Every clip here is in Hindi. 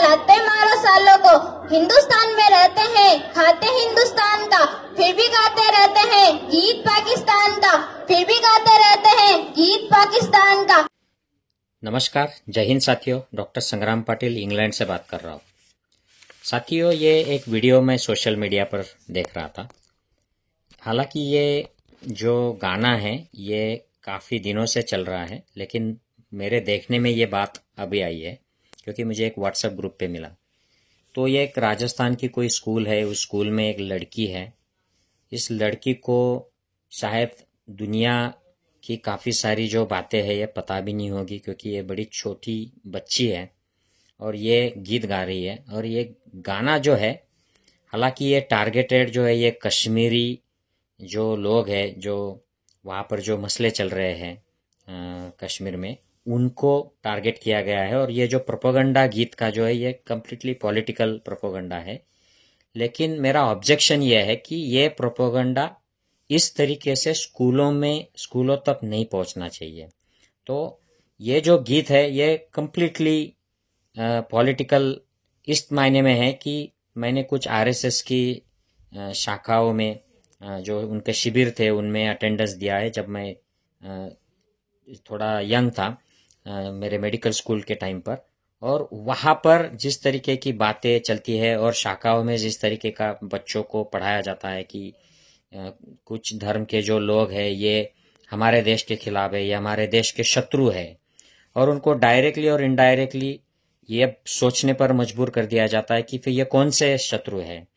लाते मारो सालों को। हिंदुस्तान में रहते हैं, खाते हिंदुस्तान का, फिर भी गाते रहते हैं गीत पाकिस्तान का, फिर भी गाते रहते हैं गीत पाकिस्तान का। नमस्कार, जय हिंद साथियों। डॉक्टर संग्राम पाटिल इंग्लैंड से बात कर रहा हूँ। साथियों, ये एक वीडियो मैं सोशल मीडिया पर देख रहा था। हालांकि ये जो गाना है ये काफ़ी दिनों से चल रहा है, लेकिन मेरे देखने में ये बात अभी आई है क्योंकि मुझे एक व्हाट्सएप ग्रुप पे मिला। तो ये एक राजस्थान की कोई स्कूल है, उस स्कूल में एक लड़की है। इस लड़की को शायद दुनिया की काफ़ी सारी जो बातें हैं ये पता भी नहीं होगी, क्योंकि ये बड़ी छोटी बच्ची है और ये गीत गा रही है। और ये गाना जो है, हालांकि ये टारगेटेड जो है ये कश्मीरी जो लोग हैं, जो वहाँ पर जो मसले चल रहे हैं कश्मीर में, उनको टारगेट किया गया है। और ये जो प्रोपेगेंडा गीत का जो है ये कम्प्लीटली पॉलिटिकल प्रोपेगेंडा है। लेकिन मेरा ऑब्जेक्शन ये है कि ये प्रोपेगेंडा इस तरीके से स्कूलों तक नहीं पहुंचना चाहिए। तो ये जो गीत है ये कम्प्लीटली पॉलिटिकल इस मायने में है कि मैंने कुछ आरएसएस की शाखाओं में जो उनके शिविर थे उनमें अटेंडेंस दिया है जब मैं थोड़ा यंग था, मेरे मेडिकल स्कूल के टाइम पर। और वहाँ पर जिस तरीके की बातें चलती है और शाखाओं में जिस तरीके का बच्चों को पढ़ाया जाता है कि कुछ धर्म के जो लोग हैं ये हमारे देश के खिलाफ है, ये हमारे देश के शत्रु है, और उनको डायरेक्टली और इनडायरेक्टली ये सोचने पर मजबूर कर दिया जाता है कि फिर ये कौन से शत्रु है।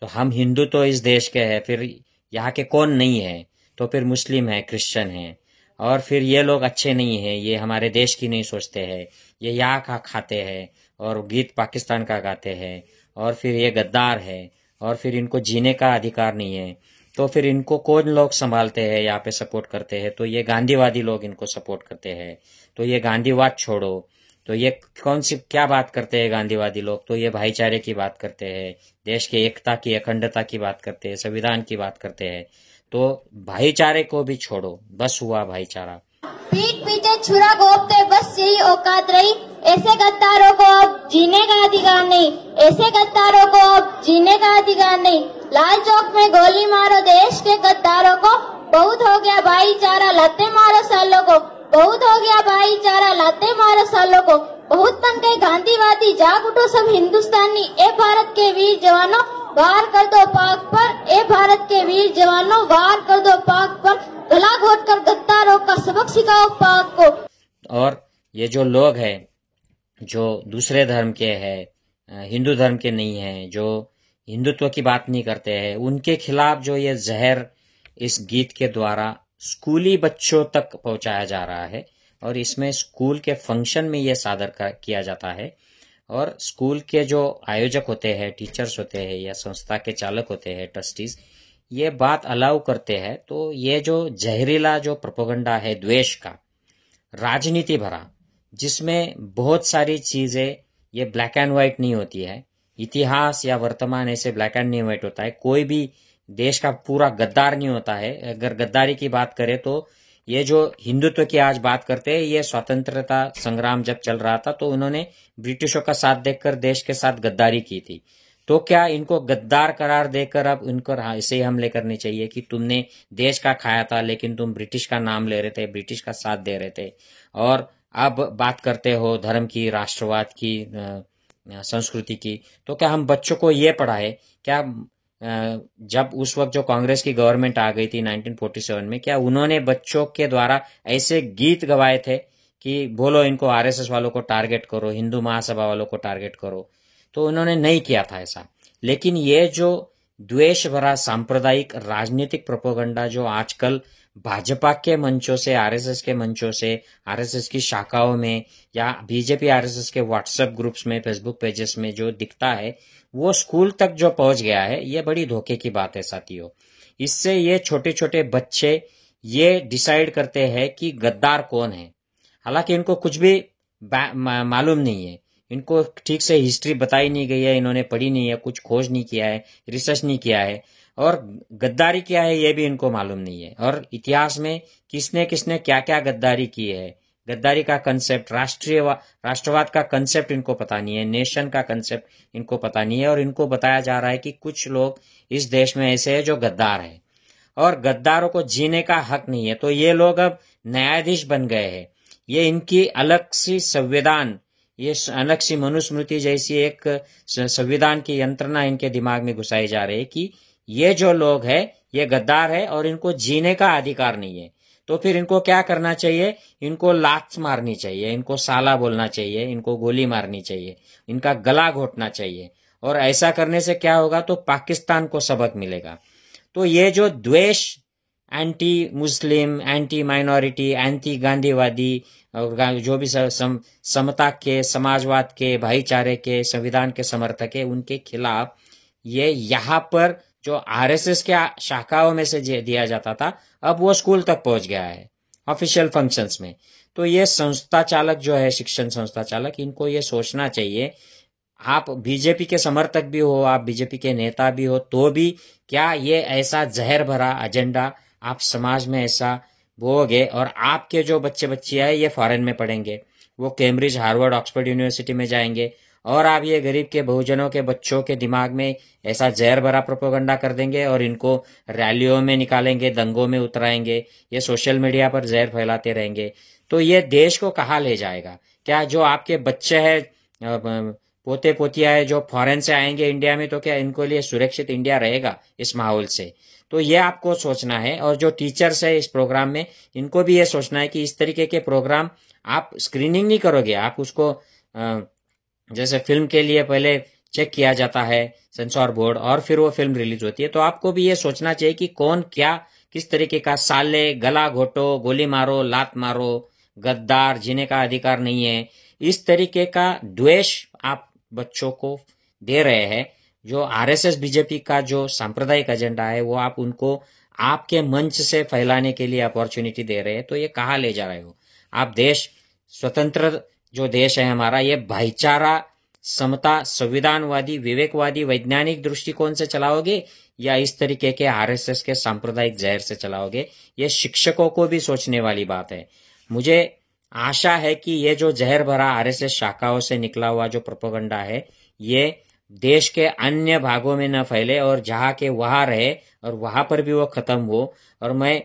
तो हम हिंदू तो इस देश के हैं, फिर यहाँ के कौन नहीं है, तो फिर मुस्लिम है, क्रिश्चियन है, और फिर ये लोग अच्छे नहीं हैं, ये हमारे देश की नहीं सोचते हैं, ये यहाँ का खाते हैं और गीत पाकिस्तान का गाते हैं, और फिर ये गद्दार है, और फिर इनको जीने का अधिकार नहीं है। तो फिर इनको कौन लोग संभालते हैं, यहाँ पे सपोर्ट करते हैं, तो ये गांधीवादी लोग इनको सपोर्ट करते हैं। तो ये गांधीवाद छोड़ो, तो ये कौन सी क्या बात करते हैं गांधीवादी लोग, तो ये भाईचारे की बात करते हैं, देश की एकता की, अखंडता की बात करते हैं, संविधान की बात करते हैं। तो भाईचारे को भी छोड़ो, बस हुआ भाईचारा। पीठ पीछे छुरा घोंपते बस यही औकात रही, ऐसे गद्दारों को अब जीने का अधिकार नहीं, ऐसे गद्दारों को अब जीने का अधिकार नहीं। लाल चौक में गोली मारो देश के गद्दारों को, बहुत हो गया भाईचारा लाते मारो सालों को, बहुत हो गया भाईचारा लाते मारो सालों को। बहुत बन गए गांधीवादी, जाग उठो सब हिंदुस्तानी, ए भारत के वीर जवानों वार कर दो पाक पर, ए भारत के वीर जवानों वार कर दो पाक पर, गला घोट कर गद्दारों का सबक सिखाओ पाक को। और ये जो लोग हैं जो दूसरे धर्म के हैं, हिंदू धर्म के नहीं हैं, जो हिंदुत्व की बात नहीं करते हैं, उनके खिलाफ जो ये जहर इस गीत के द्वारा स्कूली बच्चों तक पहुंचाया जा रहा है। और इसमें स्कूल के फंक्शन में ये सादर किया जाता है, और स्कूल के जो आयोजक होते हैं, टीचर्स होते हैं या संस्था के चालक होते हैं, ट्रस्टीज, ये बात अलाउ करते हैं। तो ये जो जहरीला जो प्रोपेगेंडा है द्वेष का, राजनीति भरा, जिसमें बहुत सारी चीजें ये ब्लैक एंड व्हाइट नहीं होती है, इतिहास या वर्तमान ऐसे ब्लैक एंड नहीं व्हाइट होता है, कोई भी देश का पूरा गद्दार नहीं होता है। अगर गद्दारी की बात करें तो ये जो हिंदुत्व की आज बात करते हैं, ये स्वतंत्रता संग्राम जब चल रहा था तो उन्होंने ब्रिटिशों का साथ देखकर देश के साथ गद्दारी की थी। तो क्या इनको गद्दार करार देकर अब इनको ऐसे ही हमले करने चाहिए कि तुमने देश का खाया था लेकिन तुम ब्रिटिश का नाम ले रहे थे, ब्रिटिश का साथ दे रहे थे, और अब बात करते हो धर्म की, राष्ट्रवाद की, संस्कृति की। तो क्या हम बच्चों को ये पढ़ाए? क्या जब उस वक्त जो कांग्रेस की गवर्नमेंट आ गई थी 1947 में, क्या उन्होंने बच्चों के द्वारा ऐसे गीत गवाए थे कि बोलो इनको आरएसएस वालों को टारगेट करो, हिंदू महासभा वालों को टारगेट करो? तो उन्होंने नहीं किया था ऐसा। लेकिन ये जो द्वेष भरा सांप्रदायिक राजनीतिक प्रोपेगेंडा जो आजकल भाजपा के मंचों से, आरएसएस के मंचों से, आरएसएस की शाखाओं में या बीजेपी आरएसएस के व्हाट्सएप ग्रुप्स में, फेसबुक पेजेस में जो दिखता है, वो स्कूल तक जो पहुंच गया है, ये बड़ी धोखे की बात है साथियों। इससे ये छोटे छोटे बच्चे ये डिसाइड करते हैं कि गद्दार कौन है। हालांकि इनको कुछ भी मालूम नहीं है, इनको ठीक से हिस्ट्री बताई नहीं गई है, इन्होंने पढ़ी नहीं है, कुछ खोज नहीं किया है, रिसर्च नहीं किया है, और गद्दारी क्या है ये भी इनको मालूम नहीं है। और इतिहास में किसने किसने क्या क्या गद्दारी की है, गद्दारी का कंसेप्ट, राष्ट्रवाद का कंसेप्ट इनको पता नहीं है, नेशन का कंसेप्ट इनको पता नहीं है, और इनको बताया जा रहा है कि कुछ लोग इस देश में ऐसे हैं जो गद्दार हैं और गद्दारों को जीने का हक नहीं है। तो ये लोग अब न्यायाधीश बन गए हैं। ये इनकी अलग सी संविधान, ये अलग सी मनुस्मृति जैसी एक संविधान की यंत्रणा इनके दिमाग में घुसाई जा रही है कि ये जो लोग हैं ये गद्दार है और इनको जीने का अधिकार नहीं है। तो फिर इनको क्या करना चाहिए? इनको लात मारनी चाहिए, इनको साला बोलना चाहिए, इनको गोली मारनी चाहिए, इनका गला घोटना चाहिए। और ऐसा करने से क्या होगा? तो पाकिस्तान को सबक मिलेगा। तो ये जो द्वेष, anti Muslim, anti minority, anti गांधीवादी और जो भी समता के, समाजवाद के, भाईचारे के, संविधान के समर्थक है, उनके खिलाफ ये यहाँ पर जो आरएसएस के शाखाओं में से दिया जाता था, अब वो स्कूल तक पहुंच गया है, ऑफिशियल फंक्शंस में। तो ये संस्था चालक जो है, शिक्षण संस्था चालक, इनको ये सोचना चाहिए, आप बीजेपी के समर्थक भी हो, आप बीजेपी के नेता भी हो, तो भी क्या ये ऐसा जहर भरा एजेंडा आप समाज में ऐसा बोओगे? और आपके जो बच्चे बच्चियां हैं ये फॉरेन में पढ़ेंगे, वो कैम्ब्रिज, हार्वर्ड, ऑक्सफोर्ड यूनिवर्सिटी में जाएंगे, और आप ये गरीब के, बहुजनों के बच्चों के दिमाग में ऐसा जहर भरा प्रोपेगेंडा कर देंगे और इनको रैलियों में निकालेंगे, दंगों में उतराएंगे, ये सोशल मीडिया पर जहर फैलाते रहेंगे। तो ये देश को कहाँ ले जाएगा? क्या जो आपके बच्चे हैं, पोते पोतिया है, जो फॉरेन से आएंगे इंडिया में, तो क्या इनको लिए सुरक्षित इंडिया रहेगा इस माहौल से? तो ये आपको सोचना है। और जो टीचर्स है इस प्रोग्राम में, इनको भी ये सोचना है कि इस तरीके के प्रोग्राम आप स्क्रीनिंग नहीं करोगे, आप उसको जैसे फिल्म के लिए पहले चेक किया जाता है सेंसर बोर्ड और फिर वो फिल्म रिलीज होती है, तो आपको भी ये सोचना चाहिए कि कौन क्या, किस तरीके का साले, गला घोटो, गोली मारो, लात मारो, गद्दार, जीने का अधिकार नहीं है, इस तरीके का द्वेष आप बच्चों को दे रहे हैं। जो आरएसएस बीजेपी का जो सांप्रदायिक एजेंडा है वो आप उनको आपके मंच से फैलाने के लिए अपॉर्चुनिटी दे रहे हैं। तो ये कहाँ ले जा रहे हो आप? देश स्वतंत्र जो देश है हमारा, ये भाईचारा, समता, संविधानवादी, विवेकवादी, वैज्ञानिक दृष्टिकोण से चलाओगे या इस तरीके के आरएसएस के सांप्रदायिक जहर से चलाओगे? ये शिक्षकों को भी सोचने वाली बात है। मुझे आशा है कि ये जो जहर भरा आरएसएस शाखाओं से निकला हुआ जो प्रोपेगेंडा है, ये देश के अन्य भागों में न फैले और जहाँ के वहाँ रहे और वहाँ पर भी वो खत्म हो। और मैं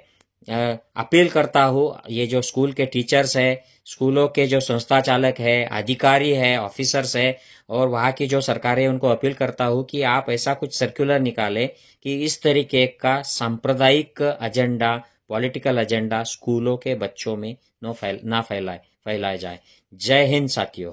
अपील करता हूँ, ये जो स्कूल के टीचर्स है, स्कूलों के जो संस्था चालक है, अधिकारी है, ऑफिसर्स है, और वहाँ की जो सरकारें है, उनको अपील करता हूँ कि आप ऐसा कुछ सर्कुलर निकालें कि इस तरीके का सांप्रदायिक एजेंडा, पॉलिटिकल एजेंडा स्कूलों के बच्चों में ना फैलाया जाए। जय हिंद साथियों।